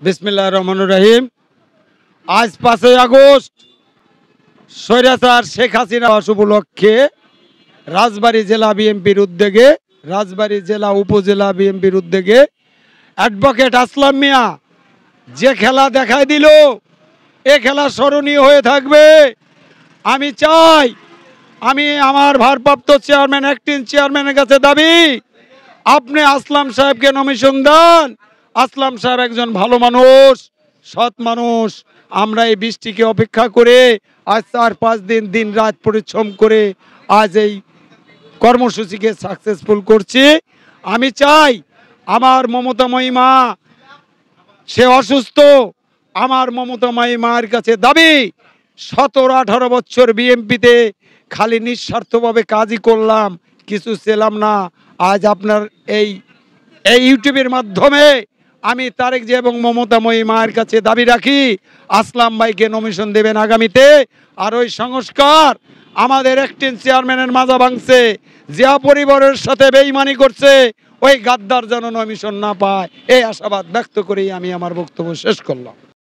বিসমিল্লাহির রহমানির রহিম। আজ 5ই আগস্ট স্বৈরাচার শেখ হাসিনা দিবস উপলক্ষে রাজবাড়ী জেলা বিএনপির উদ্যোগে, রাজবাড়ী জেলা উপজেলা বিএনপির উদ্যোগে অ্যাডভোকেট আসলাম মিয়া যে খেলা দেখায় দিল, এ খেলা স্মরণীয় হয়ে থাকবে। আমি চাই, আমি আমার ভারপ্রাপ্ত চেয়ারম্যান, অ্যাক্টিং চেয়ারম্যানের কাছে দাবি, আপনি আসলাম সাহেবকে নমিশন দেন। আসলাম সাহেব একজন ভালো মানুষ, সৎ মানুষ। আমরা এই বৃষ্টিকে অপেক্ষা করে আজ 4-5 দিন দিন রাত পরিশ্রম করে আজ এই কর্মসূচিকে সাকসেসফুল করছি। আমি চাই আমার মমতাময়ী মা, সে অসুস্থ, আমার মমতাময়ী মায়ের কাছে দাবি, 17-18 বছর বিএনপিতে খালি নিঃস্বার্থভাবে কাজই করলাম, কিছু ছিলাম না। আজ আপনার এই ইউটিউবের মাধ্যমে আমি তারেক জি এবং মমতাময়ী মায়ের কাছে দাবি রাখি, আসলাম ভাইকে নমিশন দেবেন আগামীতে। আর ওই সংস্কার আমাদের অ্যাক্টিং চেয়ারম্যানের মাজা ভাঙছে, জিয়া পরিবারের সাথে বেইমানি করছে, ওই গাদ্দার যেন নমিশন না পায়, এই আশাবাদ ব্যক্ত করেই আমি আমার বক্তব্য শেষ করলাম।